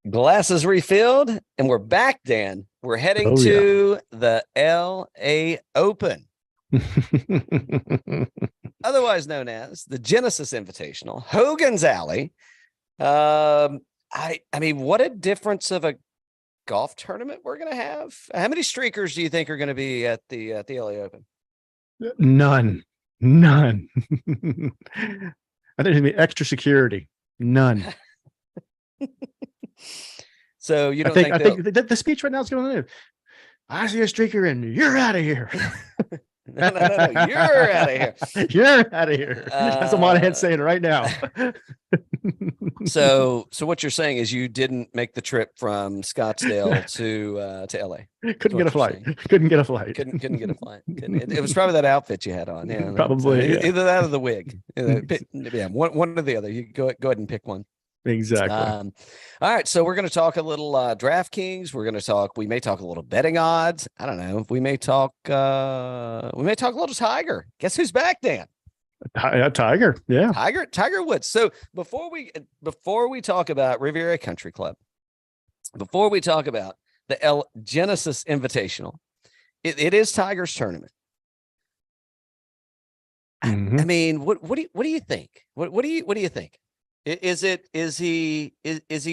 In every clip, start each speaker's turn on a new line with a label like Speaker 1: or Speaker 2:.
Speaker 1: Glasses refilled, and we're back, Dan. We're heading to the LA Open, otherwise known as the Genesis Invitational, Hogan's Alley. I mean, what a difference of a golf tournament we're going to have. How many streakers do you think are going to be at the LA Open?
Speaker 2: None. I think there's gonna be extra security. None.
Speaker 1: So you don't think
Speaker 2: I think the speech right now is going to I see a streaker and you're out of here.
Speaker 1: No. You're out of here.
Speaker 2: You're out of here. That's what Monahan's saying right now.
Speaker 1: So what you're saying is you didn't make the trip from Scottsdale to LA.
Speaker 2: Couldn't get a flight. Couldn't get a flight.
Speaker 1: Couldn't get a flight. It was probably that outfit you had on. Yeah,
Speaker 2: probably
Speaker 1: either that or the wig. Yeah, one or the other. You go ahead and pick one.
Speaker 2: Exactly.
Speaker 1: All right, so we're going to talk a little DraftKings. We may talk a little betting odds. I don't know. We may talk a little Tiger. Guess who's back, Dan?
Speaker 2: Tiger. Yeah.
Speaker 1: Tiger Woods. So before we talk about Riviera Country Club, before we talk about the Genesis Invitational, it is Tiger's tournament.
Speaker 2: Mm-hmm.
Speaker 1: I mean, what do you think? What do you think? Is he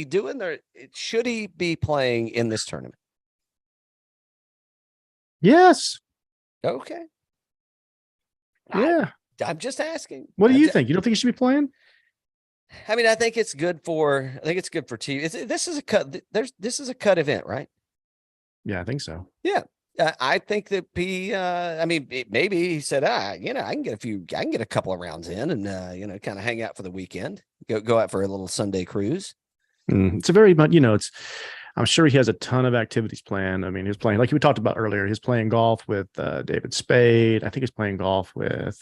Speaker 1: doing there? Should he be playing in this tournament?
Speaker 2: Yes.
Speaker 1: Okay.
Speaker 2: Yeah.
Speaker 1: I'm just asking.
Speaker 2: What do you think? You don't think he should be playing?
Speaker 1: I mean, I think it's good for TV. This is a cut. This is a cut event, right?
Speaker 2: Yeah, I think so.
Speaker 1: Yeah. I think that maybe he said, I can get a couple of rounds in and, kind of hang out for the weekend, go out for a little Sunday cruise.
Speaker 2: It's a very, I'm sure he has a ton of activities planned. I mean, he was playing, like we talked about earlier, he's playing golf with David Spade. I think he's playing golf with,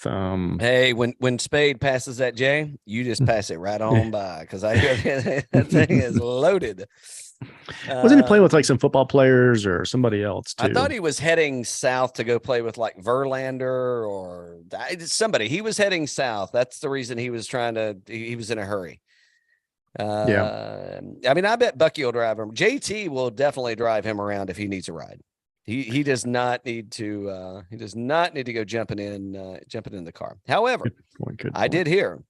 Speaker 1: hey, when Spade passes that Jay, you just pass it right on by, because I hear that thing is loaded.
Speaker 2: Wasn't he playing with like some football players or somebody else too?
Speaker 1: I thought he was heading south to go play with like Verlander or somebody. He was heading south. That's the reason he was he was in a hurry.
Speaker 2: Yeah.
Speaker 1: I mean, I bet Bucky will drive him. JT will definitely drive him around if he needs a ride. He does not need to go jumping in the car. However, good point. I did hear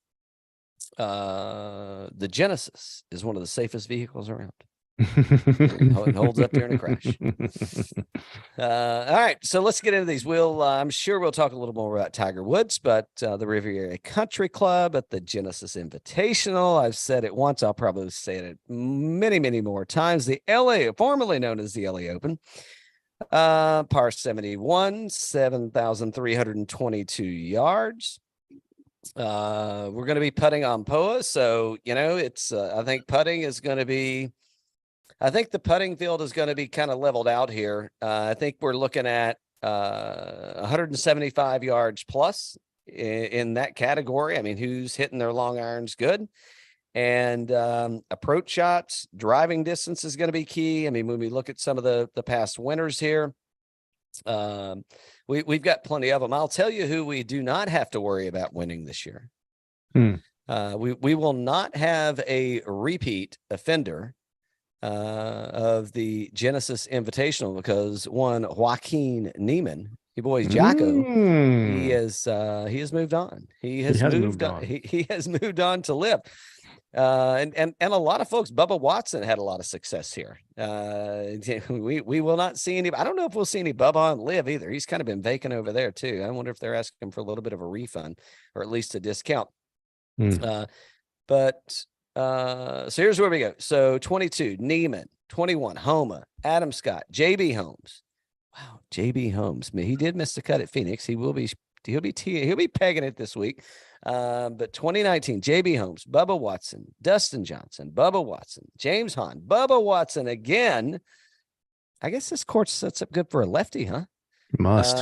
Speaker 1: the Genesis is one of the safest vehicles around. It holds up during a crash. All right, so let's get into these. I'm sure we'll talk a little more about Tiger Woods, but the Riviera Country Club at the Genesis Invitational. I've said it once. I'll probably say it many, many more times. The LA, formerly known as the LA Open, par 71, 7,322 yards. We're going to be putting on POA, so it's. I think the putting field is going to be kind of leveled out here. I think we're looking at 175 yards plus in that category. I mean, who's hitting their long irons good? And approach shots, driving distance is going to be key. I mean, when we look at some of the past winners here, we've got plenty of them. I'll tell you who we do not have to worry about winning this year. We will not have a repeat offender of the Genesis Invitational because Joaquin Niemann, your boy Jocko, he has moved on. He has moved on to live. And a lot of folks, Bubba Watson had a lot of success here. We will not see any. I don't know if we'll see any Bubba on live either. He's kind of been vacant over there too. I wonder if they're asking him for a little bit of a refund or at least a discount. So here's where we go. So 22, Neiman, 21, Homa, Adam Scott, JB Holmes. Wow, JB Holmes. I mean, he did miss the cut at Phoenix. He'll be pegging it this week. But 2019, JB Holmes, Bubba Watson, Dustin Johnson, Bubba Watson, James Hahn, Bubba Watson again. I guess this course sets up good for a lefty, huh?
Speaker 2: Must.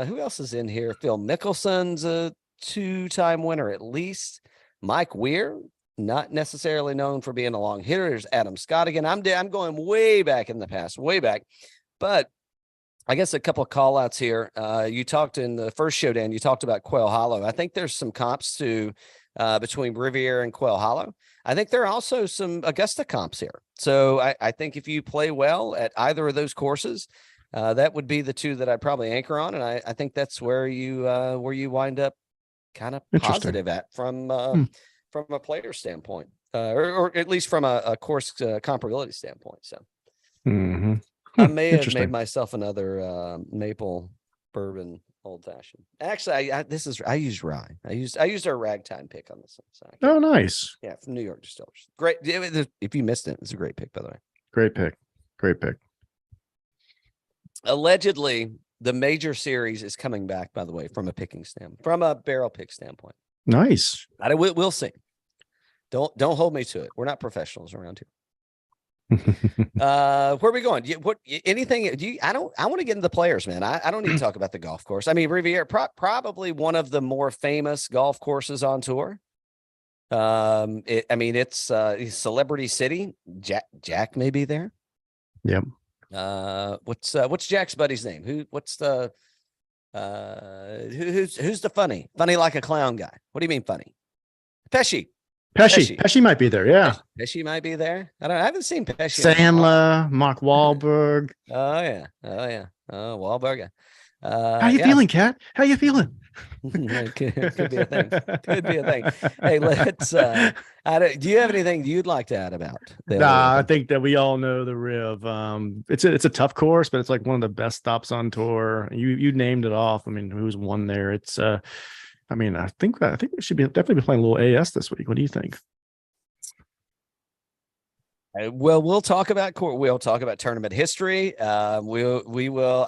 Speaker 1: Who else is in here? Phil Mickelson's a 2-time winner at least. Mike Weir, not necessarily known for being a long hitter. There's Adam Scott again. I'm going way back in the past, way back. But I guess a couple of call outs here. You talked in the first show, Dan, you talked about Quail Hollow. I think there's some comps to between Riviera and Quail Hollow. I think there are also some Augusta comps here. So I think if you play well at either of those courses, that would be the two that I'd probably anchor on. And I think that's where you wind up kind of positive at from a player standpoint, or at least from a course comparability standpoint. So I may have made myself another maple bourbon old fashioned. Actually, I used rye. I used our ragtime pick on this one. So
Speaker 2: nice.
Speaker 1: Yeah, from New York Distillers. Great. If you missed it, it's a great pick, by the way.
Speaker 2: Great pick.
Speaker 1: Allegedly, the major series is coming back, by the way, from a barrel pick standpoint.
Speaker 2: Nice.
Speaker 1: We'll see. Don't hold me to it. We're not professionals around here. Where are we going? Anything? I want to get into the players, man. I don't need to talk about the golf course. I mean, Riviera, probably one of the more famous golf courses on tour. It's Celebrity City. Jack may be there.
Speaker 2: Yep.
Speaker 1: What's Jack's buddy's name? Who's the funny like a clown guy? What do you mean funny? Pesci
Speaker 2: might be there. Yeah.
Speaker 1: Pesci might be there. I haven't seen Pesci.
Speaker 2: Sandler, Mark Wahlberg.
Speaker 1: Oh yeah. Oh, Wahlberg.
Speaker 2: How you feeling, Kat? How you feeling?
Speaker 1: Could be a thing. Hey, let's. Do you have anything you'd like to add about?
Speaker 2: I think that we all know the Riv. It's a tough course, but it's like one of the best stops on tour. You named it off. I mean, who's won there? It's. I think we should definitely be playing a little AS this week. What do you think?
Speaker 1: Well, we'll talk about court. We'll talk about tournament history. We will.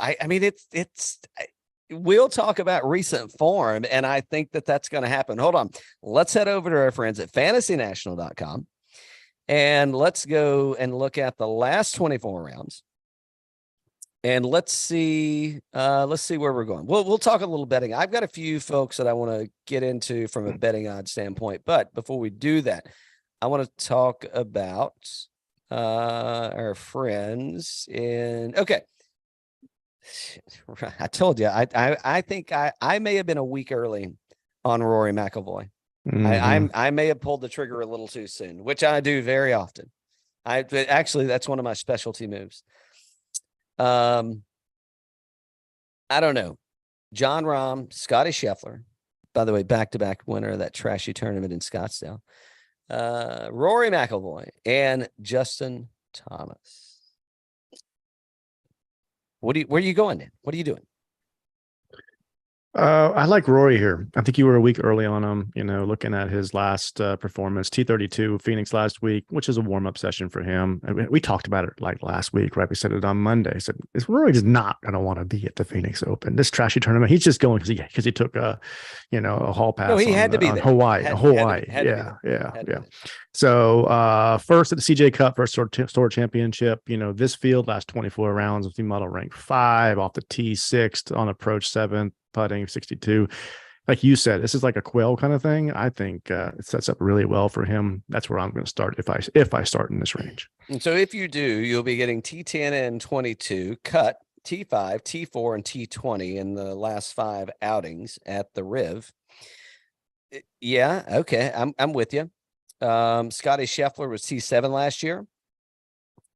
Speaker 1: We'll talk about recent form, and I think that's going to happen. Hold on. Let's head over to our friends at fantasynational.com, and let's go and look at the last 24 rounds. And let's see where we're going. We'll talk a little betting. I've got a few folks that I want to get into from a betting odds standpoint, but before we do that, I want to talk about our friends in. Okay, I told you I think I may have been a week early on Rory McIlroy. I may have pulled the trigger a little too soon, which I do very often. That's one of my specialty moves. I don't know. Jon Rahm, Scottie Scheffler, by the way, back-to-back winner of that trashy tournament in Scottsdale. Rory McIlroy and Justin Thomas. Where are you going then? What are you doing?
Speaker 2: I like Rory here. I think you were a week early on him, looking at his last performance, T32 Phoenix last week, which is a warm-up session for him. And we talked about it like last week, right? We said it on Monday. I said, Rory is not going to want to be at the Phoenix Open, this trashy tournament. He's just going because he took a hall pass.
Speaker 1: No, he had to be there.
Speaker 2: Hawaii. Yeah. So first at the CJ Cup, first Tour Championship, this field last 24 rounds with the model rank 5 off the tee, 6th on approach, 7th. Putting 62, like you said, this is like a quail kind of thing. I think it sets up really well for him. That's where I'm going to start if I start in this range.
Speaker 1: And so if you do, you'll be getting T10 and 22 cut, T5, T4, and T20 in the last 5 outings at the Riv. Yeah, okay, I'm with you. Scottie Scheffler was T7 last year,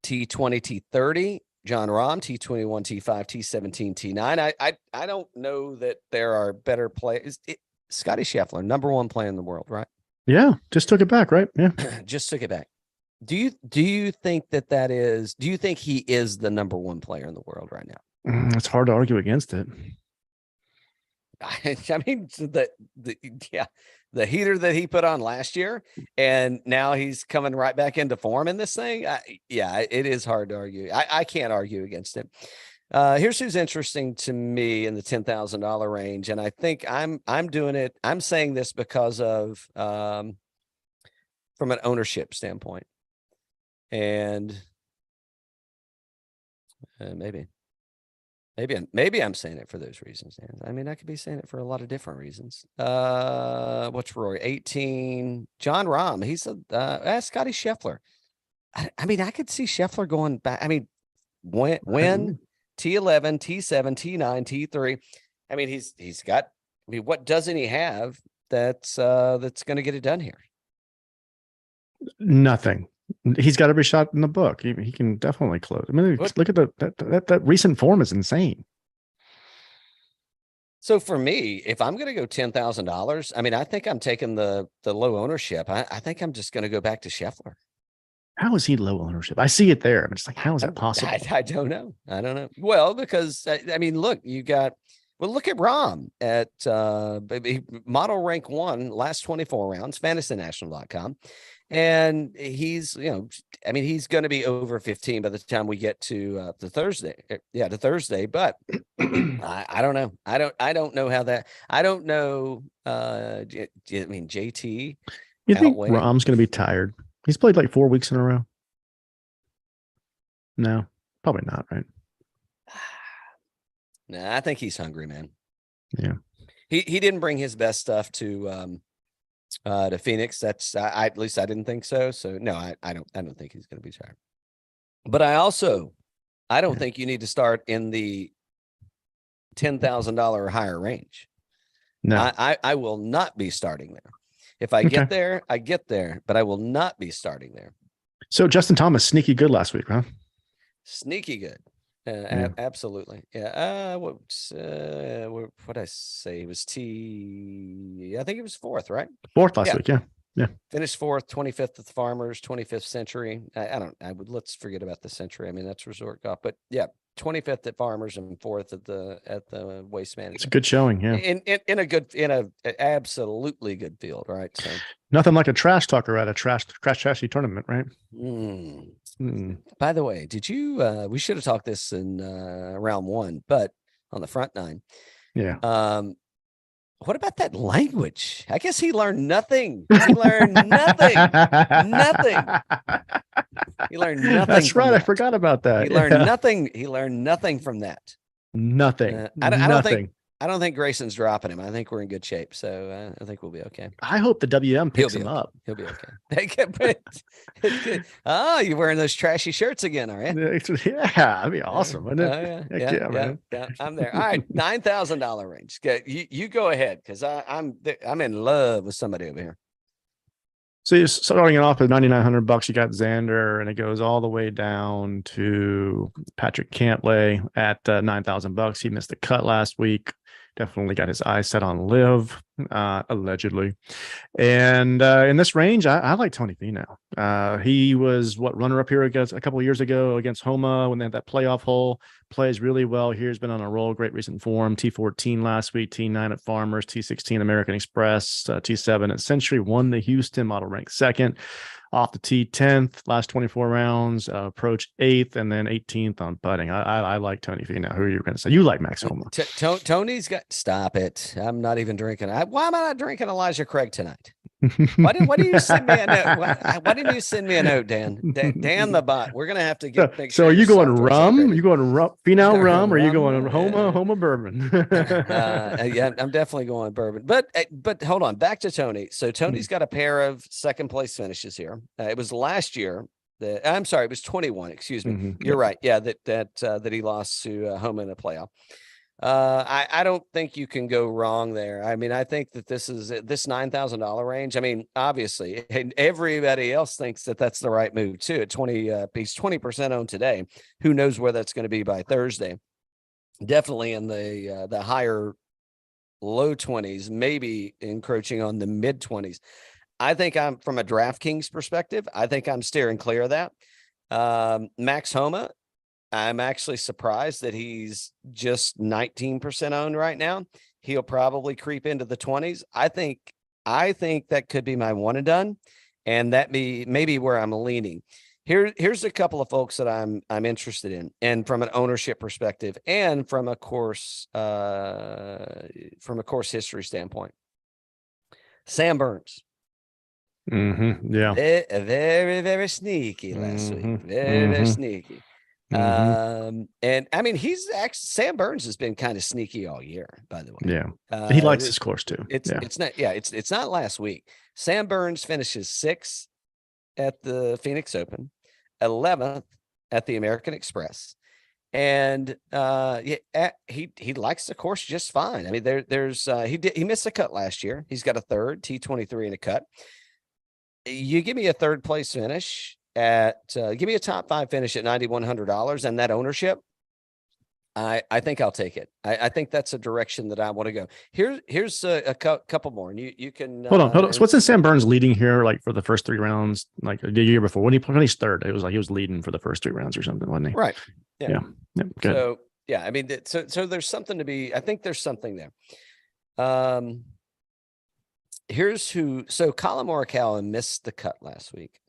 Speaker 1: T20, T30. Jon Rahm, T21, T5, T17, T9. I don't know that there are better players. Scottie Scheffler, number 1 player in the world, right?
Speaker 2: Yeah, just took it back, right? Yeah,
Speaker 1: just took it back. Do you think that is? Do you think he is the number 1 player in the world right now?
Speaker 2: It's hard to argue against it.
Speaker 1: I mean, the heater that he put on last year, and now he's coming right back into form in this thing. It is hard to argue. I can't argue against it. Here's who's interesting to me in the $10,000 range, and I think I'm doing it. I'm saying this because of from an ownership standpoint, and Maybe I'm saying it for those reasons. I mean, I could be saying it for a lot of different reasons. What's Rory? 18. Jon Rahm. He's Scottie Scheffler. I mean, I could see Scheffler going back. I mean, when T11, T7, T9, T3. I mean, he's got. I mean, what doesn't he have that's going to get it done here?
Speaker 2: Nothing. He's got every shot in the book. He can definitely close. I mean, look at that recent form is insane.
Speaker 1: So for me, if I'm going to go $10,000, I mean, I think I'm taking the low ownership. I think I'm just going to go back to Scheffler.
Speaker 2: How is he low ownership? I see it there. I'm just like, how is that possible?
Speaker 1: I don't know. I don't know. Well, because I mean, look, look at Rahm at model rank 1 last 24 rounds, fantasynational.com. And he's, I mean, he's going to be over 15 by the time we get to the Thursday. Yeah, to Thursday. But I don't know. I don't know how that. I don't know. I mean, JT.
Speaker 2: You think Rahm's going to be tired? He's played like 4 weeks in a row. No, probably not. Right?
Speaker 1: Nah, I think he's hungry, man.
Speaker 2: Yeah.
Speaker 1: He didn't bring his best stuff to Phoenix. That's at least I didn't think so. So no, I don't think he's going to be tired. But I don't think you need to start in the $10,000 or higher range.
Speaker 2: No,
Speaker 1: I will not be starting there. If I get there, I get there, but I will not be starting there.
Speaker 2: So Justin Thomas, sneaky good last week, huh?
Speaker 1: Sneaky good. Absolutely. Yeah. What I say? It was I think it was 4th, right?
Speaker 2: 4th last week. Yeah. Yeah.
Speaker 1: Finished 4th, 25th at the Farmers, 25th Century. Let's forget about the Century. I mean, that's resort golf, but yeah, 25th at Farmers and 4th at the Waste Management.
Speaker 2: It's a good showing. Yeah.
Speaker 1: In an absolutely good field. Right. So
Speaker 2: nothing like a trash talker at a trashy tournament, right?
Speaker 1: By the way, did you, we should have talked this in round 1, but on the front 9.
Speaker 2: Yeah.
Speaker 1: What about that language? I guess he learned nothing. He learned nothing. Nothing. He learned nothing.
Speaker 2: That's right. I forgot about that.
Speaker 1: He learned nothing. He learned nothing from that.
Speaker 2: Nothing.
Speaker 1: I don't think Grayson's dropping him. I think we're in good shape. So I think we'll be okay.
Speaker 2: I hope the WM picks him up.
Speaker 1: He'll be okay. Oh, you're wearing those trashy shirts again, are you?
Speaker 2: Yeah, that'd be awesome, wouldn't it?
Speaker 1: Yeah, I'm there. All right, $9,000 range. You go ahead, because I'm in love with somebody over here.
Speaker 2: So you're starting it off at $9,900. You got Xander, and it goes all the way down to Patrick Cantlay at $9,000. He missed the cut last week. Definitely got his eyes set on Live, allegedly. And in this range, I like Tony Finau. He was runner-up here a couple of years ago against Homa when they had that playoff hole. Plays really well here. He's been on a roll. Great recent form. T14 last week, T9 at Farmers, T16 American Express, T7 at Century. Won the Houston, model ranked 2nd. Off the tee 10th, last 24 rounds, approach 8th, and then 18th on putting. I like Tony Finau. Who are you going to say? You like Max Homa.
Speaker 1: Tony's got, stop it. I'm not even drinking. Why am I not drinking Elijah Craig tonight? Why didn't you send me a note? Why didn't you send me a note, Dan? Dan the bot. We're going to have to get.
Speaker 2: So are you going rum? You going Finau rum? Or are you going Homa Bourbon?
Speaker 1: Yeah, I'm definitely going bourbon. But hold on, back to Tony. So Tony's got a pair of 2nd place finishes here. It was last year. I'm sorry, it was 21. Excuse me. Mm-hmm. You're right. Yeah, that he lost to Homa in a playoff. I don't think you can go wrong there. I mean, I think that this $9,000 range. I mean, obviously, everybody else thinks that that's the right move too. At 20, he's 20% owned today. Who knows where that's going to be by Thursday? Definitely in the higher low 20s, maybe encroaching on the mid 20s. I think I'm from a DraftKings perspective. I think I'm steering clear of that. Max Homa, I'm actually surprised that he's just 19% owned right now. He'll probably creep into the 20s. I think that could be my one and done, and that maybe where I'm leaning. Here's a couple of folks that I'm interested in, and from an ownership perspective, and from a course history standpoint. Sam Burns.
Speaker 2: Mm-hmm. Yeah.
Speaker 1: Very, very sneaky last week. Very sneaky. Mm-hmm. And I mean, Sam Burns has been kind of sneaky all year, by the way.
Speaker 2: Yeah. He likes his course too.
Speaker 1: It's not last week. Sam Burns finishes 6th at the Phoenix Open, 11th at the American Express. And he likes the course just fine. I mean, he missed a cut last year. He's got a 3rd, T23 and a cut. you give me a third place finish give me a top 5 finish at $9,100 and that ownership. I think I'll take it. I think that's a direction that I want to go. Here's a couple more, and you can
Speaker 2: hold on. So what's in Sam Burns leading here? Like for the first 3 rounds, like the year before when he's third, it was like he was leading for the first 3 rounds or something, wasn't he?
Speaker 1: Right. Yeah.
Speaker 2: Good.
Speaker 1: So yeah, I mean, so there's something to be. I think there's something there. Here's who. So Colin Morikawa missed the cut last week.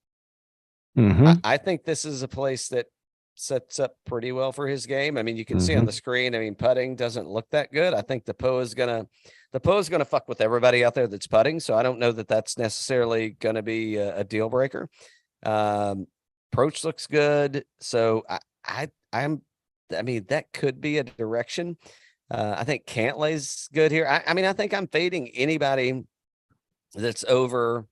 Speaker 2: Mm-hmm.
Speaker 1: I think this is a place that sets up pretty well for his game. I mean, you can see on the screen, I mean, putting doesn't look that good. I think the PO is gonna fuck with everybody out there that's putting. So I don't know that that's necessarily going to be a deal breaker. Approach looks good. So I mean, that could be a direction. I think Cantlay's good here. I mean, I think I'm fading anybody that's over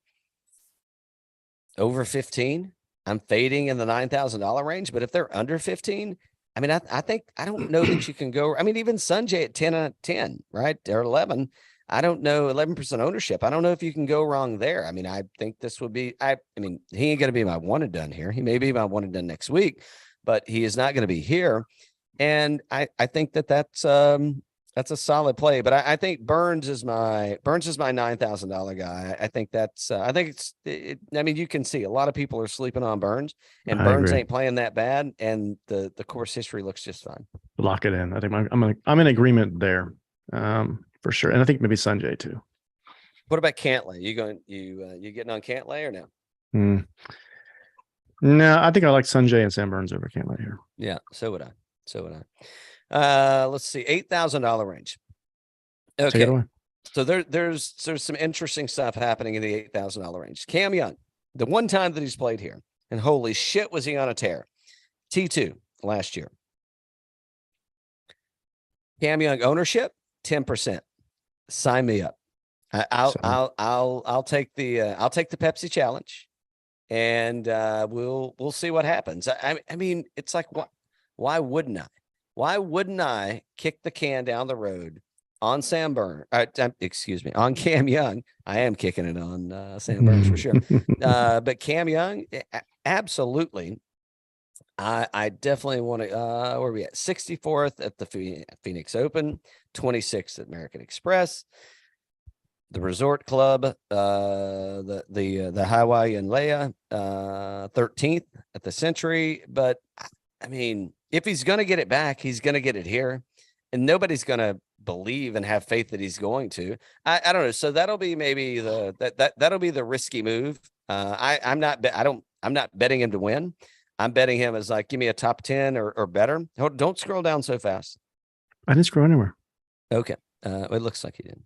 Speaker 1: 15. I'm fading in the $9,000 range, but if they're under 15, I mean, I think, I don't know that you can go, I mean, even Sungjae at 10 out of 10, right? Or 11, I don't know, 11% ownership. I don't know if you can go wrong there. I mean, I think this would be, I mean, he ain't going to be my one and done here. He may be my one and done next week, but he is not going to be here. And I think that's a solid play, but I think Burns is my $9,000 guy. I think that's, I mean, you can see a lot of people are sleeping on Burns, and Burns ain't playing that bad. And the course history looks just fine.
Speaker 2: Lock it in. I think I'm in agreement there, for sure. And I think maybe Sungjae too.
Speaker 1: What about Cantlay? You getting on Cantlay or no?
Speaker 2: No, I think I like Sungjae and Sam Burns over Cantlay here.
Speaker 1: Yeah, so would I. Let's see, $8,000 range. Okay.
Speaker 2: Take it away.
Speaker 1: So there's some interesting stuff happening in the $8,000 range. Cam Young, the one time that he's played here, and holy shit, was he on a tear. T2 last year. Cam Young ownership, 10%. Sign me up. I'll take the Pepsi challenge, and we'll see what happens. I mean, it's like, why wouldn't I? Why wouldn't I kick the can down the road on Sam Burns? On Cam Young. I am kicking it on Sam Burns for sure. But Cam Young, absolutely. I definitely want to. Where are we at? 64th at the Phoenix Open, 26th at American Express, the Resort Club, the Hawaiian Leia, 13th at the Century. But I mean, if he's going to get it back, he's going to get it here, and nobody's going to believe and have faith that he's going to. I don't know. So that'll be maybe that'll be the risky move. I'm not betting him to win. I'm betting him as like, give me a top 10 or better. Don't scroll down so fast.
Speaker 2: I didn't scroll anywhere.
Speaker 1: Okay. It looks like he did.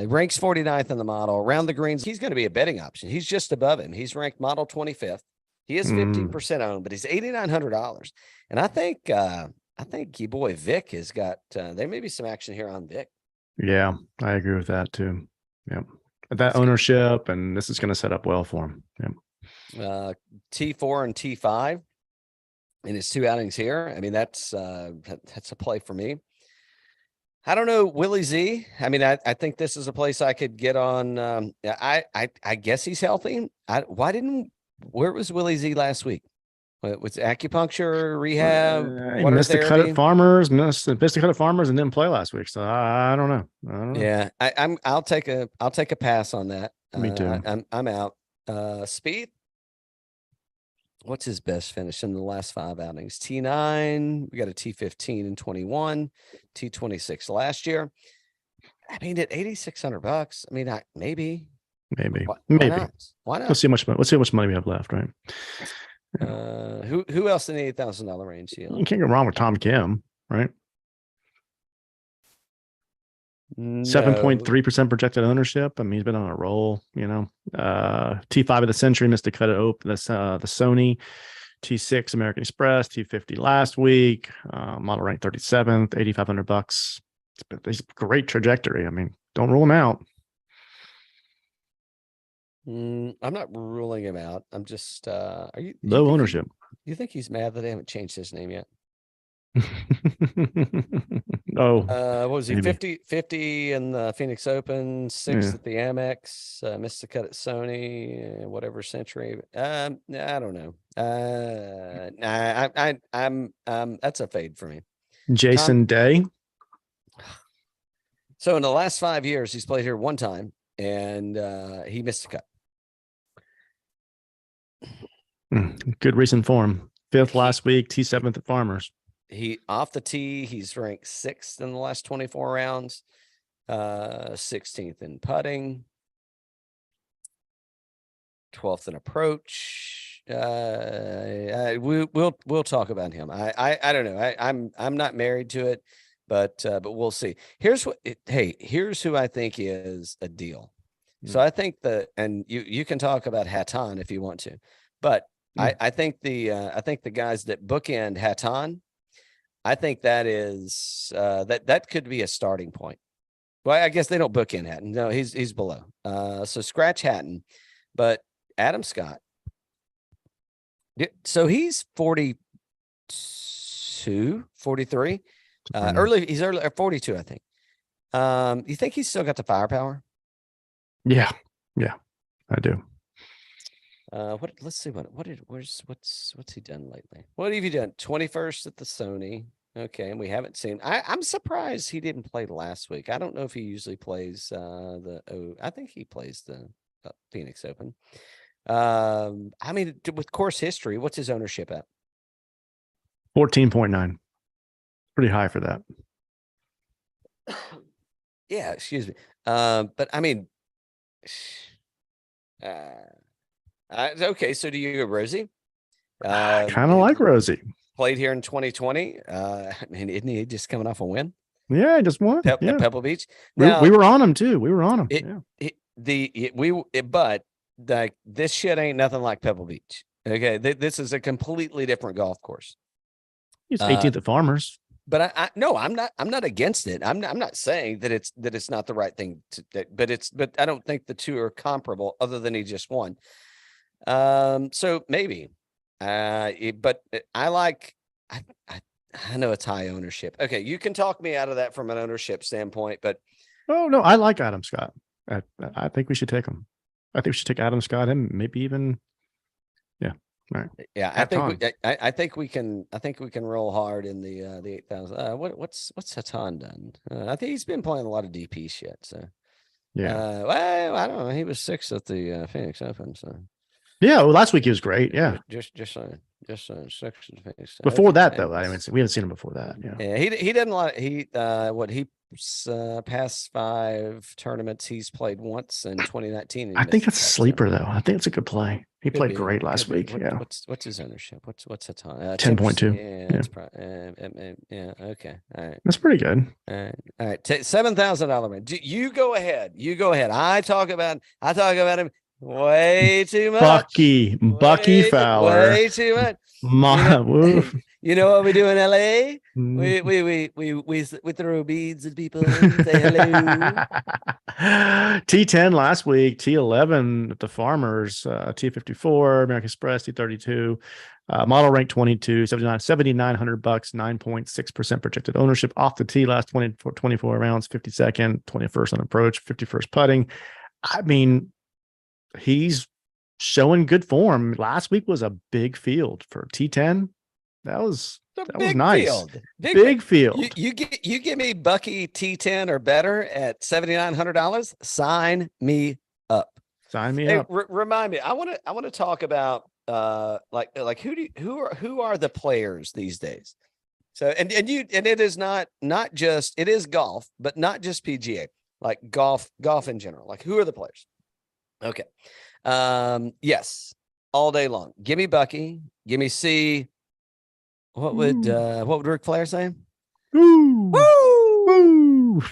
Speaker 1: Ranks 49th in the model. Around the greens, he's going to be a betting option. He's just above him. He's ranked model 25th. He is 15% owned, but he's $8,900. And I think your boy Vic has got, there may be some action here on Vic.
Speaker 2: Yeah, I agree with that too. Yeah. That ownership, and this is going to set up well for him. Yeah.
Speaker 1: T4 and T5 in his 2 outings here. I mean, that's a play for me. I don't know, Willie Z. I mean, I think this is a place I could get on. I guess he's healthy. Where was Willie Z last week? Was acupuncture, rehab?
Speaker 2: He missed the cut at Farmers, missed the cut at Farmers, and didn't play last week. So I don't know.
Speaker 1: Yeah, I'll take a pass on that.
Speaker 2: Me too.
Speaker 1: I'm out. Spieth. What's his best finish in the last 5 outings? T9. We got a T15 in 21, T26 last year. I mean, at $8,600. I mean, maybe.
Speaker 2: Why
Speaker 1: not?
Speaker 2: Let's see how much money we have left, right?
Speaker 1: Who else in the $8,000 range?
Speaker 2: You can't go wrong with Tom Kim, right?
Speaker 1: No.
Speaker 2: 7.3% projected ownership. I mean, he's been on a roll, T5 of the Century missed a cut at Open. That's the Sony. T6 American Express, T50 last week. Model rank 37th, $8,500. It's a great trajectory. I mean, don't rule him out.
Speaker 1: I'm not ruling him out. I'm just, are you
Speaker 2: low ownership?
Speaker 1: You think he's mad that they haven't changed his name yet? What was he? Maybe. 50 in the Phoenix Open, 6th at the Amex, missed the cut at Sony, whatever Century. I don't know. I'm that's a fade for me.
Speaker 2: Jason Day.
Speaker 1: So in the last 5 years, he's played here one time, and he missed a cut.
Speaker 2: Good recent form. 5th last week, T7th at Farmers.
Speaker 1: He off the tee, he's ranked 6th in the last 24 rounds, 16th in putting, 12th in approach. We'll talk about him. I don't know. I'm not married to it, but we'll see. Here's who I think is a deal. So I think and you can talk about Hatton if you want to, but I think the guys that bookend Hatton, I think that is that could be a starting point. Well, I guess they don't bookend Hatton. No, he's below. So scratch Hatton, but Adam Scott. So he's 42, 43. He's early 42, I think. You think he's still got the firepower?
Speaker 2: Yeah, I do.
Speaker 1: Let's see what's he done lately? What have you done? 21st at the Sony. Okay, and we haven't seen. I'm surprised he didn't play last week. I don't know if he usually plays I think he plays the Phoenix Open. I mean, with course history, what's his ownership at?
Speaker 2: 14.9. Pretty high for that.
Speaker 1: Yeah, excuse me. But I mean, okay. So do you go Rosie?
Speaker 2: Kind of like Rosie.
Speaker 1: Played here in 2020. I mean, isn't he just coming off a win?
Speaker 2: Yeah, just won.
Speaker 1: At Pebble Beach.
Speaker 2: Now, we were on him too. We were on him.
Speaker 1: But this shit ain't nothing like Pebble Beach. Okay, this is a completely different golf course.
Speaker 2: He's 18th at Farmers.
Speaker 1: But I'm not against it. I'm not saying that it's not the right thing but I don't think the two are comparable other than he just won. So maybe, but I know it's high ownership. Okay. You can talk me out of that from an ownership standpoint, but.
Speaker 2: Oh no, I like Adam Scott. I think we should take him. I think we should take Adam Scott and maybe even. Yeah. All right.
Speaker 1: Yeah, I think we can roll hard in the 8,000. What's Hatton done? I think he's been playing a lot of DP shit. So
Speaker 2: yeah.
Speaker 1: Well, I don't know. He was 6th at the Phoenix Open. So
Speaker 2: yeah, well, last week he was great. Yeah,
Speaker 1: just 6th at the Phoenix.
Speaker 2: Before that, though, I mean, we haven't seen him before that.
Speaker 1: Yeah, he didn't like past 5 tournaments he's played once in 2019.
Speaker 2: I think that's a sleeper though. I think it's a good play. He played great last week. Yeah.
Speaker 1: What's his ownership? What's a ton?
Speaker 2: 10.2.
Speaker 1: Yeah. Okay. All right.
Speaker 2: That's pretty good.
Speaker 1: All right. $7,000 man. You go ahead. I talk about him way too much.
Speaker 2: Bucky Fowler.
Speaker 1: Way too much. You know what we do in LA? We throw beads at people and say hello.
Speaker 2: T10 last week, T11 at the Farmers, T54, American Express, T32, model rank 22, 7,900 bucks, 9.6% projected ownership off the tee last 24 rounds, 52nd, 21st on approach, 51st putting. I mean, he's showing good form. Last week was a big field for T10. That was nice.
Speaker 1: Field.
Speaker 2: Big field.
Speaker 1: You give me Bucky T10 or better at $7,900. Sign me up. Remind me. I want to talk about like who are the players these days. So and it is not just, it is golf, but not just PGA, like golf in general. Like who are the players? Okay. Yes, all day long. Give me Bucky. Give me C. What would Ric Flair say?
Speaker 2: Woo!
Speaker 1: Woo!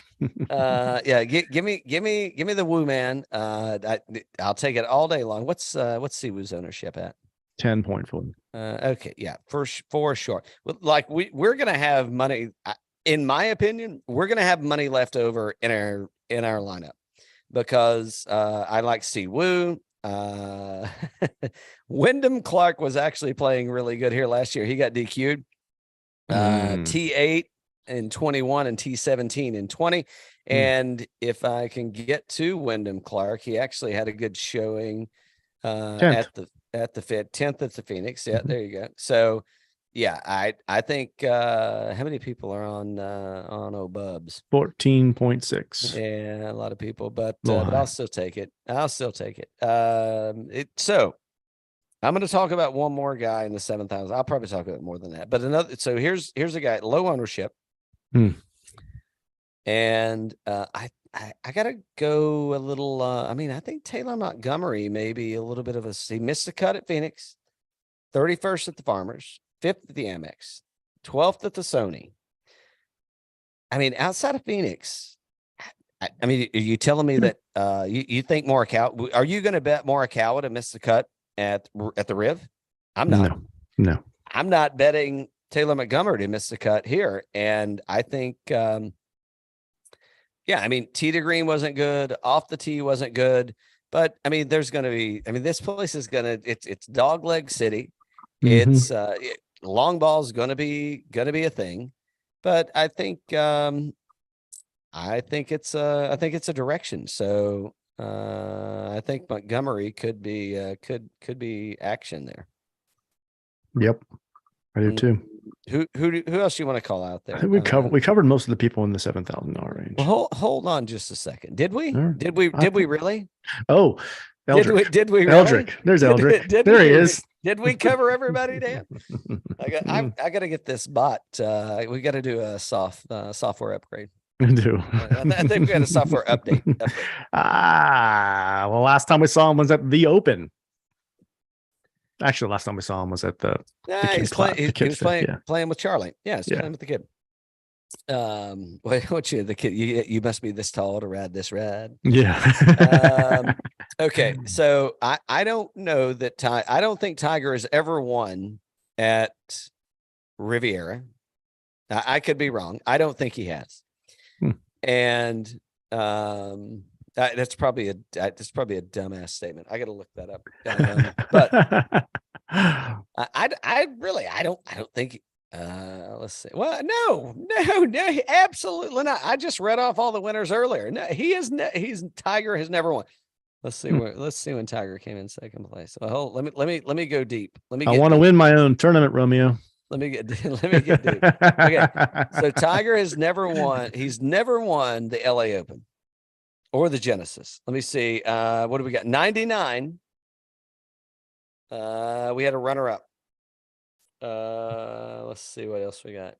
Speaker 1: Yeah. Give me the woo man. I'll take it all day long. What's Siwoo's ownership at?
Speaker 2: 10.4.
Speaker 1: Okay. Yeah. For sure. Like we're gonna have money. In my opinion, we're gonna have money left over in our lineup because I like Siwoo. Wyndham Clark was actually playing really good here last year. He got DQ'd. T8 in 21 and T17 in 20. And if I can get to Wyndham Clark, he actually had a good showing at the Fed 10th at the Phoenix. Yeah, there you go. So yeah, I think how many people are on Bubs?
Speaker 2: 14.6.
Speaker 1: Yeah, a lot of people, but I'll still take it. So I'm going to talk about one more guy in the 7,000. I'll probably talk about more than that, but another. So here's a guy, low ownership. And I gotta go a little. I think Taylor Montgomery maybe a little bit of he missed a cut at Phoenix, 31st at the Farmers, 5th at the Amex, 12th at the Sony. Outside of Phoenix, are you telling me that you think Morikawa? Are you going to bet Morikawa to miss the cut at the Riv? I'm not.
Speaker 2: No.
Speaker 1: I'm not betting Taylor Montgomery to miss the cut here, and I think. Tee to green wasn't good. Off the tee wasn't good. But there's going to be. This place is going to. It's dogleg city. It's long ball is going to be a thing. But I think it's a direction. So I think Montgomery could be action there.
Speaker 2: Yep, I do too.
Speaker 1: Who else do you want to call out there?
Speaker 2: I think we covered most of the people in the $7,000 range.
Speaker 1: Well, hold on just a second. Did we? Did we really?
Speaker 2: Oh, Eldrick.
Speaker 1: Did we?
Speaker 2: Eldrick.
Speaker 1: Really?
Speaker 2: There's Eldrick. There he is.
Speaker 1: Did we cover everybody, Dan? I got to get this bot. We got to do a software upgrade.
Speaker 2: We do.
Speaker 1: I think we got a software update.
Speaker 2: Well, last time we saw him was at the Open. Actually, last time we saw him was at the
Speaker 1: he was playing with Charlie. Yeah, he's playing with the kid. The kid? You must be this tall to ride this ride.
Speaker 2: Yeah.
Speaker 1: Okay, so I don't know that I don't think Tiger has ever won at Riviera. I could be wrong. I don't think he has. And that's probably a dumbass statement. I got to look that up. But I don't think. Let's see. Well, no, absolutely not. I just read off all the winners earlier. No, Tiger has never won. Let's see when Tiger came in second place. Well, let me go deep.
Speaker 2: I want to win my own tournament, Romeo.
Speaker 1: Let me get deep. Okay. So Tiger has never won. He's never won the LA Open or the Genesis. Let me see. What do we got? 99. We had a runner up. Let's see what else we got.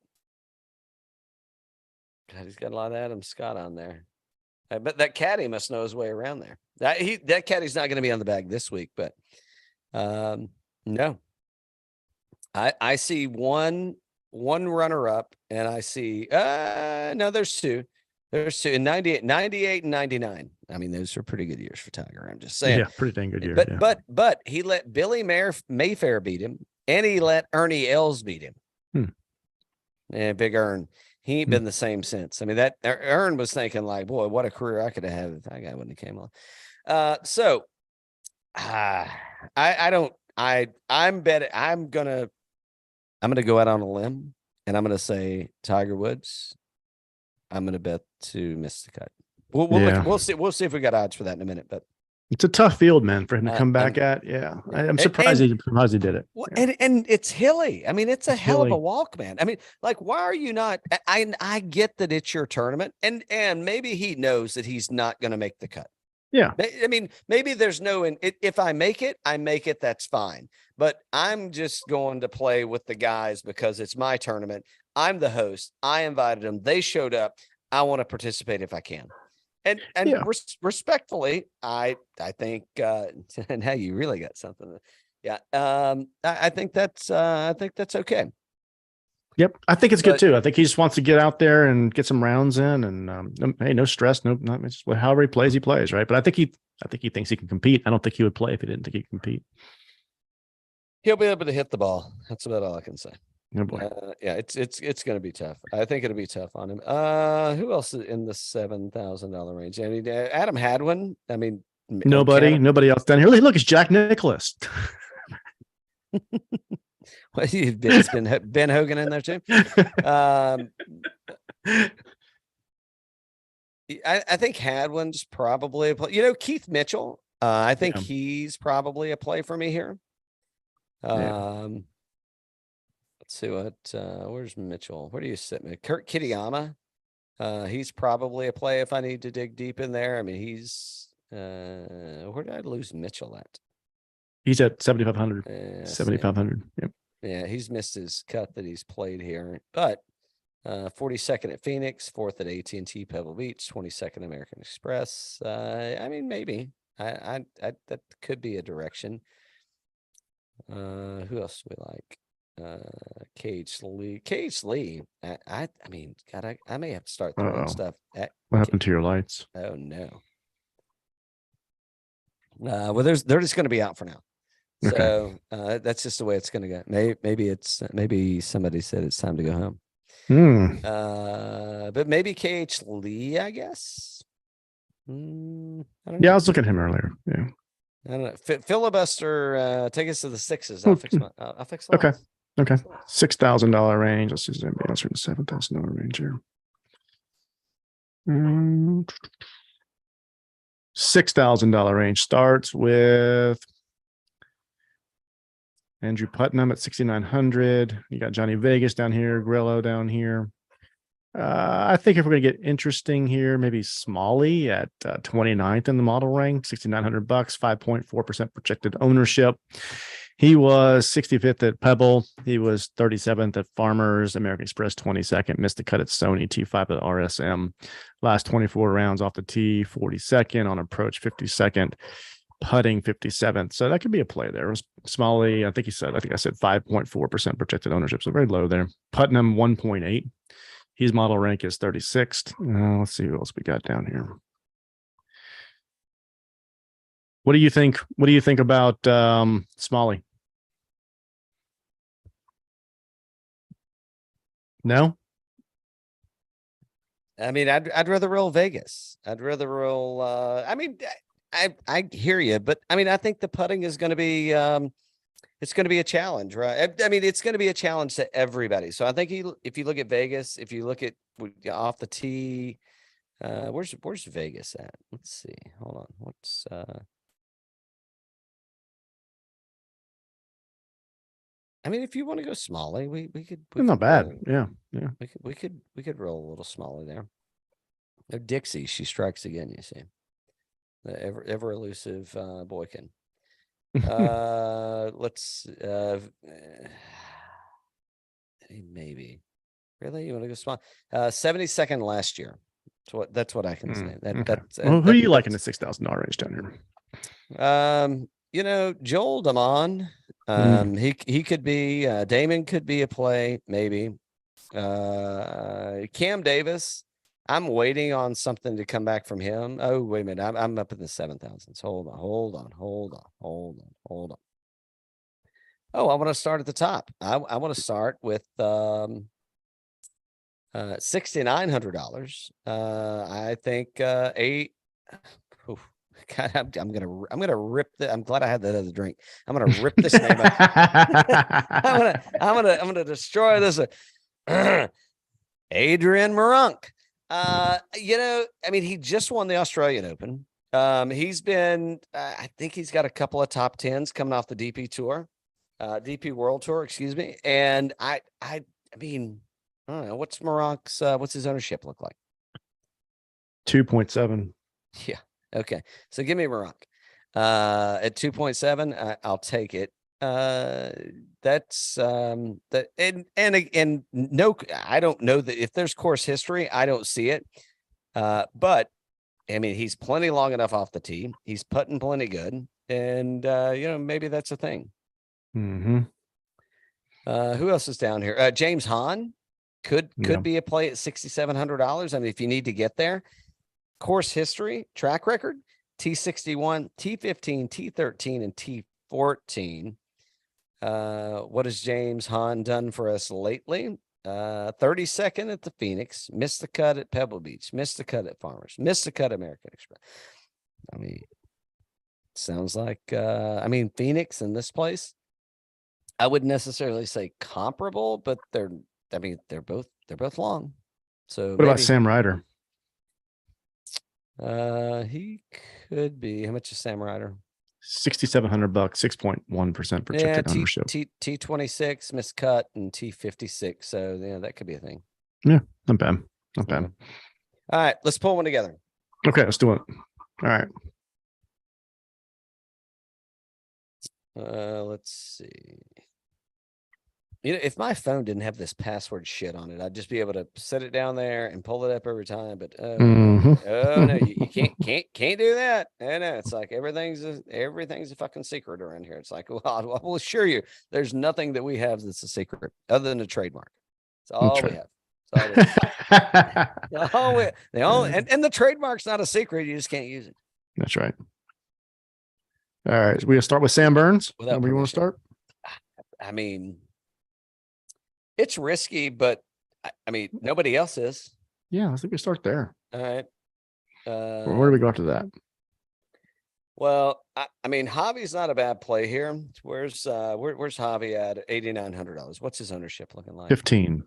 Speaker 1: God, he's got a lot of Adam Scott on there. I bet that caddy must know his way around there. That caddy's not going to be on the bag this week, but no. I see one runner up, and I see no, there's two. There's two in 98 and 99. Those are pretty good years for Tiger. I'm just saying.
Speaker 2: Yeah, pretty dang good year.
Speaker 1: But he let Billy Mayfair beat him, and he let Ernie Els beat him. And Big Ern. He ain't been the same since. That Ern was thinking like, boy, what a career I could have had if that guy wouldn't have came on. I'm gonna go out on a limb, and I'm gonna say Tiger Woods. I'm gonna bet to miss the cut. We'll see. We'll see if we got odds for that in a minute. But
Speaker 2: it's a tough field, man, for him to come back at. Yeah, I'm surprised he did it.
Speaker 1: And it's hilly. It's a hell of a walk, man. Why are you not? I get that it's your tournament, and maybe he knows that he's not going to make the cut.
Speaker 2: Yeah.
Speaker 1: Maybe there's if I make it, that's fine. But I'm just going to play with the guys because it's my tournament. I'm the host. I invited them. They showed up. I want to participate if I can. And respectfully, I think, and how you really got something. Yeah. I think that's okay.
Speaker 2: Yep. I think it's good too. I think he just wants to get out there and get some rounds in, and hey, no stress. However he plays, right? But I think he thinks he can compete. I don't think he would play if he didn't think he could compete.
Speaker 1: He'll be able to hit the ball. That's about all I can say.
Speaker 2: Oh boy.
Speaker 1: It's going to be tough. I think it'll be tough on him. Who else is in the $7,000 range? Adam Hadwin.
Speaker 2: Nobody else down here. Look, it's Jack Nicklaus.
Speaker 1: Well, it's been Ben Hogan in there too. I think Hadwin's probably a play. Keith Mitchell. I think he's probably a play for me here. Let's see what. Where's Mitchell? Where do you sit me? Kurt Kitayama. He's probably a play if I need to dig deep in there. I mean, he's. Where did I lose Mitchell at?
Speaker 2: He's at 7,500. 7,500. Yep.
Speaker 1: Yeah, he's missed his cut that he's played here, but 42nd at Phoenix, 4th at AT&T Pebble Beach, 22nd American Express. I mean, maybe I that could be a direction. Who else do we like? Cage Lee. I mean, God, I may have to start throwing stuff at.
Speaker 2: What happened to your lights?
Speaker 1: Oh no. Well, they're just going to be out for now. So that's just the way it's going to go. Maybe somebody said it's time to go home. But maybe KH Lee, I guess. I don't know.
Speaker 2: I was looking at him earlier. Yeah.
Speaker 1: I don't know. Filibuster, take us to the sixes. I'll fix
Speaker 2: Okay. $6,000 range. Let's see if anybody else in the $7,000 range here. $6,000 range starts with Andrew Putnam at 6,900. You got Johnny Vegas down here, Grillo down here. I think if we're going to get interesting here, maybe Smalley at 29th in the model rank, $6,900, 5.4% projected ownership. He was 65th at Pebble. He was 37th at Farmers, American Express 22nd, missed the cut at Sony, T5 at RSM. Last 24 rounds off the tee, 42nd on approach, 52nd, putting 57th. So that could be a play there. Smalley, I think I said 5.4% projected ownership. So very low there. Putnam 1.8. His model rank is 36th. Let's see who else we got down here. What do you think? What do you think about Smalley? No?
Speaker 1: I mean, I'd rather roll Vegas. I'd rather roll. I mean, I hear you, but I mean, I think the putting is going to be. It's going to be a challenge, right? I mean, it's going to be a challenge to everybody. So I think if you look at Vegas, if you look at off the tee, where's Vegas at? Let's see. Hold on. What's I mean, if you want to go Smalley, we could.
Speaker 2: Not bad. Yeah.
Speaker 1: We could roll a little Smalley there. No, Dixie, she strikes again. You see, the ever elusive Boykin. Let's maybe really you want to go small. 72nd last year. That's what I can say.
Speaker 2: Who do you like in the $6,000 range down
Speaker 1: here? Joel Damon. He could be. Damon could be a play, maybe. Cam Davis. I'm waiting on something to come back from him. Oh, wait a minute. I'm up in the 7,000s. Hold on. Oh, I want to start at the top. I want to start with $6,900. I think God, I'm gonna rip the. I'm glad I had that other drink. I'm gonna rip this name up. I'm gonna destroy this. Adrian Meronk. I mean, he just won the Australian Open. He's been, I think he's got a couple of top 10s coming off the DP World Tour, excuse me. And I mean, I don't know, what's Meronk's, what's his ownership look like?
Speaker 2: 2.7.
Speaker 1: Yeah. Okay. So give me Meronk. At 2.7, I'll take it. That's that and no, I don't know that if there's course history, I don't see it. But I mean, he's plenty long enough off the tee. He's putting plenty good, and maybe that's a thing.
Speaker 2: Mm-hmm.
Speaker 1: Who else is down here? James Hahn could be a play at $6,700. I mean, if you need to get there, course history, track record, T61, T15, T13, and T14. What has James Hahn done for us lately? 32nd at the Phoenix, missed the cut at Pebble Beach, missed the cut at Farmers, missed the cut at American Express. I mean, sounds like Phoenix in this place. I wouldn't necessarily say comparable, but they're both long. So
Speaker 2: what about Sam Ryder?
Speaker 1: He could be. How much is Sam Ryder?
Speaker 2: $6,700, 6.1% projected ownership.
Speaker 1: T26 miscut and T56. So yeah, that could be a thing.
Speaker 2: Yeah, not bad. Not bad.
Speaker 1: All right, let's pull one together.
Speaker 2: Okay, let's do it. All right.
Speaker 1: Let's see. You know, if my phone didn't have this password shit on it, I'd just be able to set it down there and pull it up every time. But oh no, you can't do that. I know, it's like everything's a fucking secret around here. It's like, well, I will assure you, there's nothing that we have that's a secret other than a trademark. It's all we have. And the trademark's not a secret. You just can't use it.
Speaker 2: That's right. All right, so we gonna start with Sam Burns. Where you want to start?
Speaker 1: I mean, it's risky, but I mean, nobody else is.
Speaker 2: Yeah, I think we start there.
Speaker 1: All right.
Speaker 2: Where do we go after that?
Speaker 1: Well, I mean, Javi's not a bad play here. Where's Javi at $8,900? What's his ownership looking like?
Speaker 2: 15.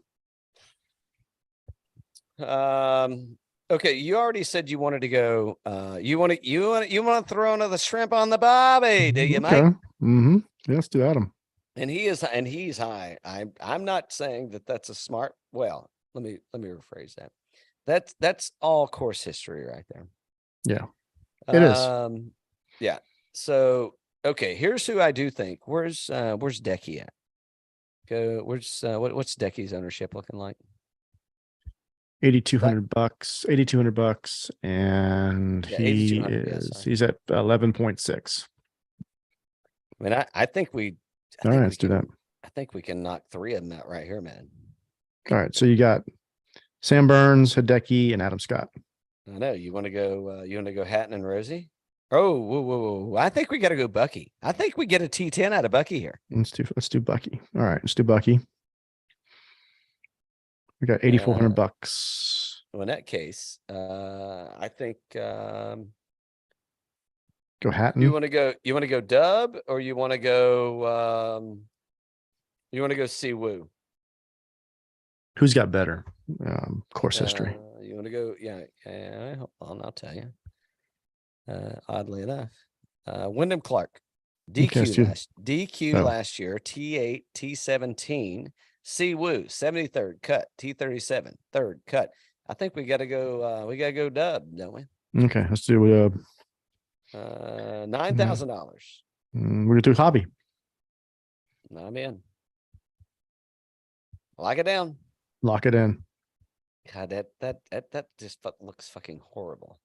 Speaker 1: Okay, you already said you wanted to go. You want to throw another shrimp on the bobby, do you, Mike?
Speaker 2: Mm-hmm. Yeah, let's do Adam.
Speaker 1: And he's high. I'm not saying that that's a smart. Well, let me rephrase that. That's all course history right there.
Speaker 2: Yeah, it is.
Speaker 1: Yeah. So okay, here's who I do think. Where's Decky at? What's Decky's ownership looking like?
Speaker 2: $8,200, and he's at 11.6.
Speaker 1: I mean, I think we.
Speaker 2: All right, let's do that.
Speaker 1: I think we can knock 3 of them out right here, man.
Speaker 2: All right, so you got Sam Burns, Hideki, and Adam Scott.
Speaker 1: I know you want to go. You want to go Hatton and Rosie. Oh, whoa! I think we got to go Bucky. I think we get a T10 out of Bucky here.
Speaker 2: Let's do Bucky. All right, let's do Bucky. We got $8,400.
Speaker 1: Well, in that case, I think.
Speaker 2: Go Hatton.
Speaker 1: You want to go Dub, or you want to go? You want to go Siwoo?
Speaker 2: Who's got better course history?
Speaker 1: You want to go? Yeah. Hold on, I'll tell you. Oddly enough, Wyndham Clark, DQ last year, T8, T17, Siwoo 73rd cut, T37 3rd cut. I think we got to go. We got to go Dub, don't we?
Speaker 2: Okay, let's do
Speaker 1: $9,000.
Speaker 2: We're gonna do Hobby.
Speaker 1: I'm in. Lock it down.
Speaker 2: Lock it in.
Speaker 1: God, that just looks fucking horrible.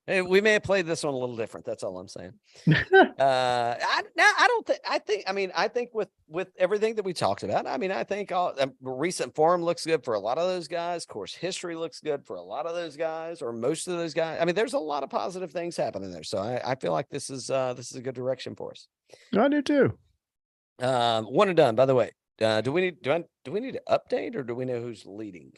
Speaker 1: We may have played this one a little different. That's all I'm saying. I think with everything that we talked about, I mean, I think recent form looks good for a lot of those guys. Course history looks good for a lot of those guys, or most of those guys. I mean, there's a lot of positive things happening there. So I feel like this is a good direction for us.
Speaker 2: I do too.
Speaker 1: One and done. By the way, do we need to update, or do we know who's leading?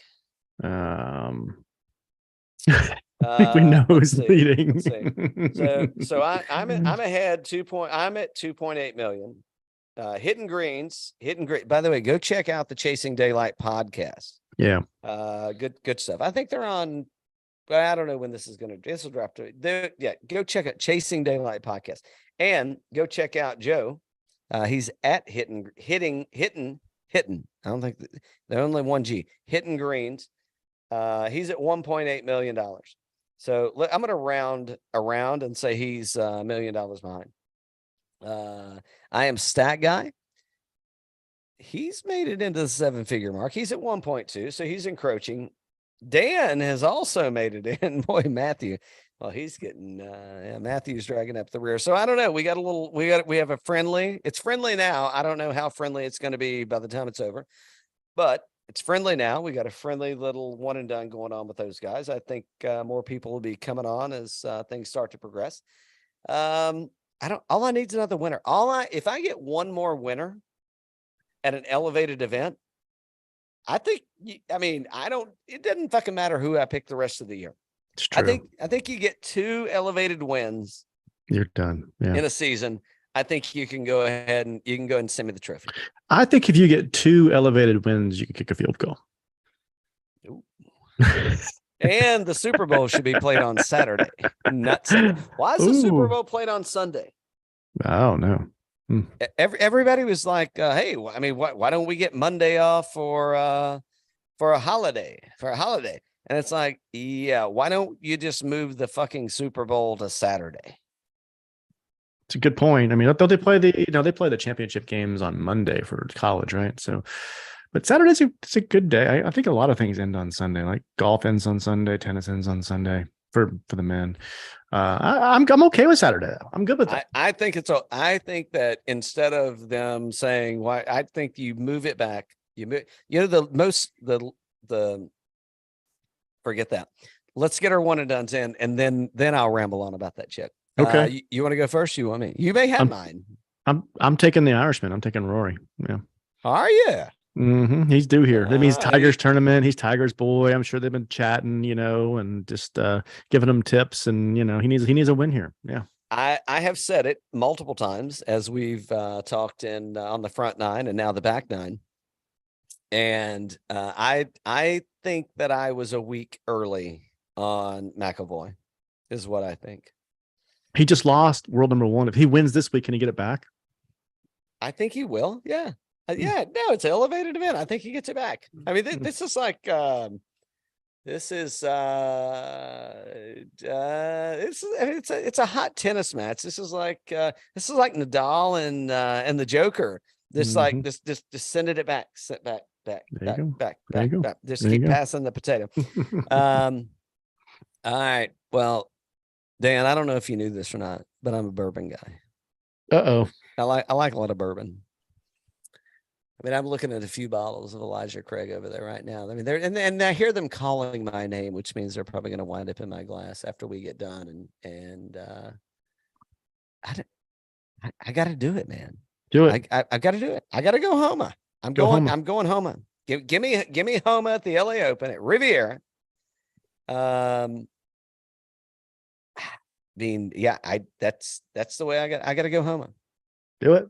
Speaker 2: I think we know who's leading.
Speaker 1: So I'm ahead 2 point. I'm at 2.8 million. Hitting greens. By the way, go check out the Chasing Daylight podcast.
Speaker 2: Yeah.
Speaker 1: Good stuff. I think they're on. I don't know when this will drop to. Yeah, go check out Chasing Daylight podcast, and go check out Joe. He's at hitting. I don't think they're only one G. Hitting greens. He's at $1.8 million. So I'm going to round around and say he's $1 million behind. I am Stat Guy. He's made it into the 7-figure mark. He's at 1.2, so he's encroaching. Dan has also made it in. Boy, Matthew. Well, he's getting Matthew's dragging up the rear. So I don't know. We have a friendly. It's friendly now. I don't know how friendly it's going to be by the time it's over, but it's friendly now. We got a friendly little one and done going on with those guys. I think more people will be coming on as things start to progress. All I need is another winner. If I get one more winner at an elevated event, it doesn't fucking matter who I pick the rest of the year.
Speaker 2: It's true.
Speaker 1: I think you get 2 elevated wins
Speaker 2: You're done. Yeah.
Speaker 1: In a season, I think you can go ahead and send me the trophy.
Speaker 2: I think if you get 2 elevated wins, you can kick a field goal.
Speaker 1: And the Super Bowl should be played on Saturday, not Sunday. Why is the Super Bowl played on Sunday?
Speaker 2: I don't know.
Speaker 1: Everybody was like, "Hey, I mean, why don't we get Monday off for a holiday? And it's like, yeah, why don't you just move the fucking Super Bowl to Saturday?
Speaker 2: It's a good point. I mean, they play the championship games on Monday for college, right? So, but Saturday's it's a good day. I think a lot of things end on Sunday, like golf ends on Sunday, tennis ends on Sunday for the men. I'm okay with Saturday. I'm good with that.
Speaker 1: I think that instead of them saying why, I think you move it back. Forget that. Let's get our one and dones in, and then I'll ramble on about that shit.
Speaker 2: Okay.
Speaker 1: You want to go first? You want me? You may have mine.
Speaker 2: I'm taking the Irishman. I'm taking Rory. Yeah.
Speaker 1: Are you?
Speaker 2: Mm-hmm. He's due here. That means Tiger's tournament. He's Tiger's boy. I'm sure they've been chatting, and just giving him tips, and he needs a win here. Yeah.
Speaker 1: I have said it multiple times as we've talked on the front nine and now the back nine. And I think that I was a week early on McIlroy, is what I think.
Speaker 2: He just lost world number 1. If he wins this week, can he get it back?
Speaker 1: I think he will. Yeah. No, it's an elevated event. I think he gets it back. I mean, this is like, it's a hot tennis match. This is like Nadal and the Joker. Just send it back, back. Just keep passing the potato. All right. Well, Dan, I don't know if you knew this or not, but I'm a bourbon guy.
Speaker 2: Uh-oh.
Speaker 1: I like a lot of bourbon. I mean, I'm looking at a few bottles of Elijah Craig over there right now. I mean, and I hear them calling my name, which means they're probably going to wind up in my glass after we get done. And I got to do it, man.
Speaker 2: Do it.
Speaker 1: I got to do it. I got to go home. I'm going home. Give me home at the LA Open at Riviera. That's the way I got to go home.
Speaker 2: Do it.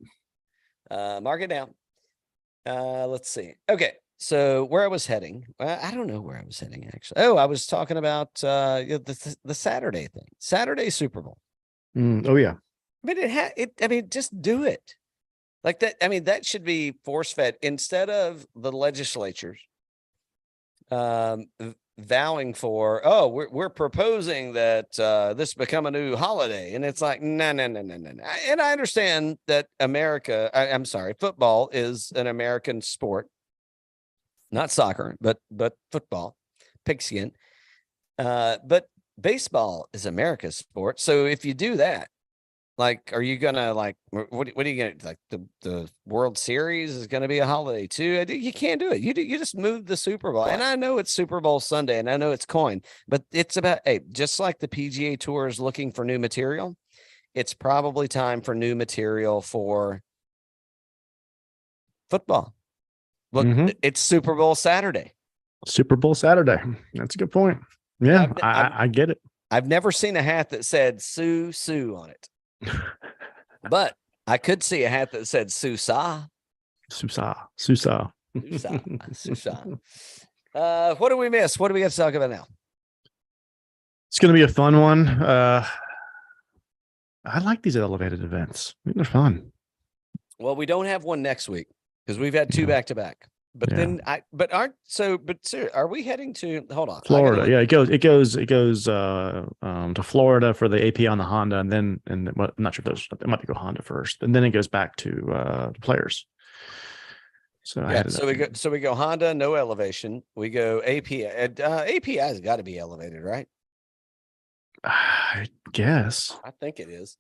Speaker 1: Mark it down. Let's see. Okay. So where I was heading, I don't know where I was heading actually. Oh, I was talking about the Saturday thing, Saturday Super Bowl.
Speaker 2: Oh yeah.
Speaker 1: I mean, just do it like that. I mean, that should be force fed instead of the legislatures vowing for, we're proposing that this become a new holiday. And it's like, no. And I understand that football is an American sport, not soccer, but football, pigskin. But baseball is America's sport. So if you do that, like, are you gonna what are you gonna like? The World Series is gonna be a holiday too. You can't do it. You just move the Super Bowl. And I know it's Super Bowl Sunday, and I know it's coin, but it's about just like the PGA Tour is looking for new material. It's probably time for new material for football. Look, It's Super Bowl Saturday.
Speaker 2: Super Bowl Saturday. That's a good point. Yeah, I get it.
Speaker 1: I've never seen a hat that said Sue on it. But I could see a hat that said Susa. What do we miss? What do we got to talk about now?
Speaker 2: It's going to be a fun one. I like these elevated events. I think they're fun.
Speaker 1: Well, we don't have one next week because we've had 2 back to back. But are we heading to, hold on,
Speaker 2: Florida? Yeah, it goes to Florida for the AP on the Honda, and I'm not sure if it might be go Honda first, and then it goes back to the Players. So we go Honda, no elevation. We go AP. API has got to be elevated, right? I guess.
Speaker 1: I think it is.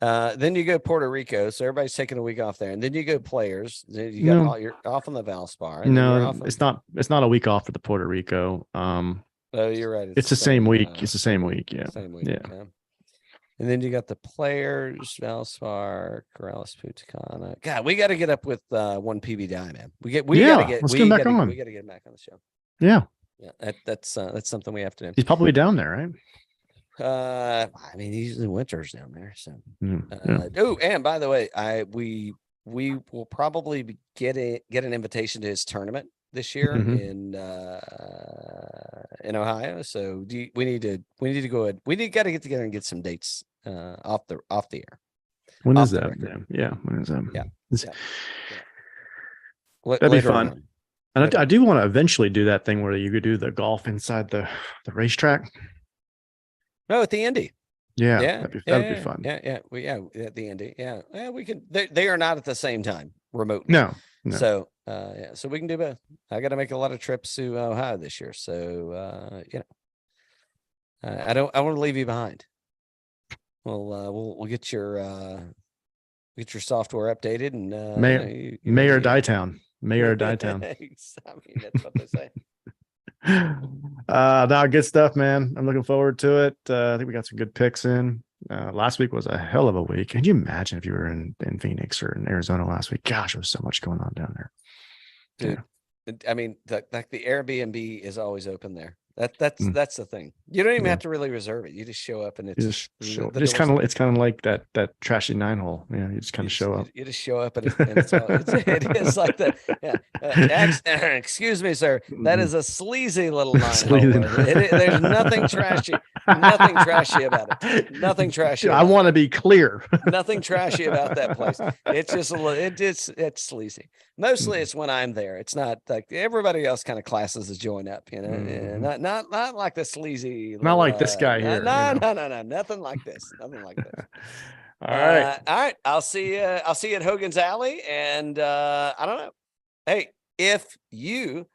Speaker 1: Then you go Puerto Rico, so everybody's taking a week off there, and then you go Players. You're off on the Valspar.
Speaker 2: No, it's not. It's not a week off for the Puerto Rico.
Speaker 1: Oh, you're right.
Speaker 2: It's the same week. It's the same week. Yeah.
Speaker 1: Same week. Yeah. And then you got the Players, Valspar, Corrales, Punta. God, we got to get up with one PBDI, man. We got to get back on. We got to get him back on the show.
Speaker 2: Yeah.
Speaker 1: Yeah. That's something we have to do.
Speaker 2: He's probably down there, right?
Speaker 1: I mean, usually winters down there. So,
Speaker 2: yeah.
Speaker 1: Oh, and by the way, we will probably get an invitation to his tournament this year in Ohio. So we need to go ahead. Got to get together and get some dates off the air.
Speaker 2: When is that? Yeah. When is that?
Speaker 1: Yeah.
Speaker 2: That'd be fun. And I do want to eventually do that thing where you could do the golf inside the racetrack.
Speaker 1: No, at the Indy.
Speaker 2: Yeah, that'd be fun.
Speaker 1: Yeah, at the Indy. Yeah, we can. They are not at the same time remotely.
Speaker 2: No.
Speaker 1: So, so we can do both. I got to make a lot of trips to Ohio this year, so I want to leave you behind. We'll get your software updated and
Speaker 2: Mayor Dietown. Mayor Dietown.
Speaker 1: I mean, that's what they say.
Speaker 2: No, good stuff, man. I'm looking forward to it. I think we got some good picks in. Last week was a hell of a week. Can you imagine if you were in Phoenix or in Arizona last week? Gosh, there was so much going on down there.
Speaker 1: Dude, yeah. I mean, the Airbnb is always open there. That's the thing. You don't even have to really reserve it. You just show up and it's
Speaker 2: kind of like that trashy 9-hole. Yeah, you just kind of show up.
Speaker 1: You just show up and it's it is like that. Yeah. Excuse me, sir. That is a sleazy little 9-hole. There's nothing trashy. Nothing trashy about it. Nothing trashy.
Speaker 2: I want to be clear.
Speaker 1: Nothing trashy about that place. It's just it's sleazy. Mostly it's when I'm there. It's not like everybody else kind of classes as join up, you know. Not like the sleazy.
Speaker 2: Not like this guy here.
Speaker 1: No. Nothing like this. Nothing like this.
Speaker 2: All right.
Speaker 1: I'll see you at Hogan's Alley. And I don't know. Hey, if you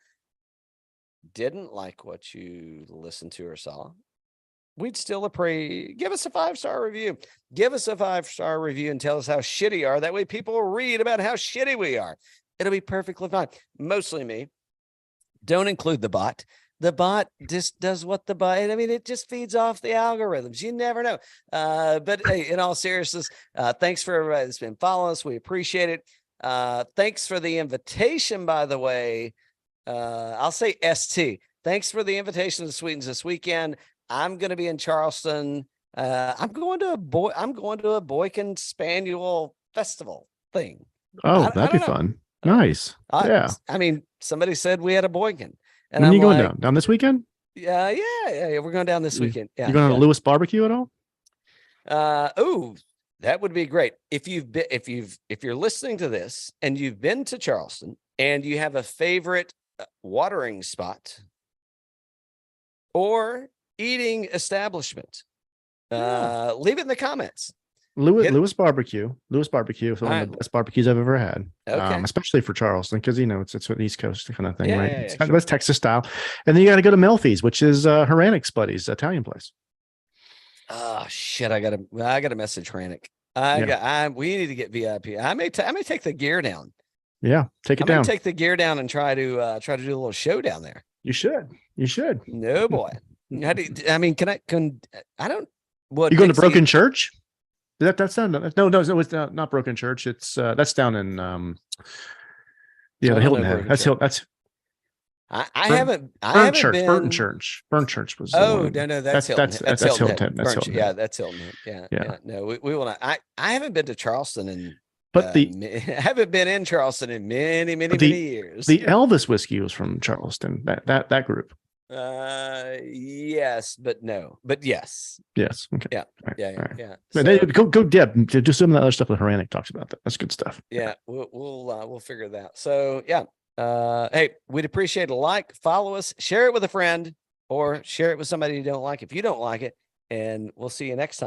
Speaker 1: didn't like what you listened to or saw, we'd still give us a 5-star review. Give us a 5-star review and tell us how shitty you are. That way people will read about how shitty we are. It'll be perfectly fine. Mostly me. Don't include the bot. The bot just does what the bot. I mean, it just feeds off the algorithms. You never know. But hey, in all seriousness, thanks for everybody that's been following us. We appreciate it. Thanks for the invitation, by the way. I'll say ST. Thanks for the invitation to Sweetens this weekend. I'm going to be in Charleston. I'm going to a Boykin Spaniel Festival thing.
Speaker 2: Oh, that'd be fun. Nice. Yeah.
Speaker 1: I mean, somebody said we had a Boykin.
Speaker 2: And when are you going down this weekend?
Speaker 1: Yeah. We're going down this weekend. Yeah.
Speaker 2: You going to Lewis Barbecue at all?
Speaker 1: Oh, that would be great. If you're listening to this and you've been to Charleston and you have a favorite watering spot or eating establishment, leave it in the comments.
Speaker 2: Lewis Barbecue. Lewis Barbecue is one of the best barbecues I've ever had.
Speaker 1: Okay.
Speaker 2: Especially for Charleston, because it's an East Coast kind of thing, right?
Speaker 1: Yeah,
Speaker 2: it's kind of Texas style. And then you got to go to Melfi's, which is Hranic's buddy's Italian place.
Speaker 1: Oh shit! I gotta message Hranic. We need to get VIP. I may take the gear down.
Speaker 2: Yeah, take it down.
Speaker 1: Take the gear down and try to do a little show down there.
Speaker 2: You should.
Speaker 1: No boy. Can I don't. What
Speaker 2: you going to Broken Church? That's not it's not Broken Church. It's that's down in the Hilton Head. That's
Speaker 1: I haven't been.
Speaker 2: Burton Church. Burton Church was.
Speaker 1: No, that's Hilton. That's Hilton.
Speaker 2: That's Hilton.
Speaker 1: Yeah, that's Hilton. Yeah. No, we will not. I haven't been to Charleston in.
Speaker 2: But
Speaker 1: I haven't been in Charleston in many years.
Speaker 2: The Elvis whiskey was from Charleston. That group.
Speaker 1: Yes, but no, but yes.
Speaker 2: Okay.
Speaker 1: Yeah.
Speaker 2: So, go do some of that other stuff that Hranic talks about. That's good stuff.
Speaker 1: Yeah, we'll figure that out. So yeah. Hey, we'd appreciate a like, follow us, share it with a friend, or share it with somebody you don't like if you don't like it, and we'll see you next time.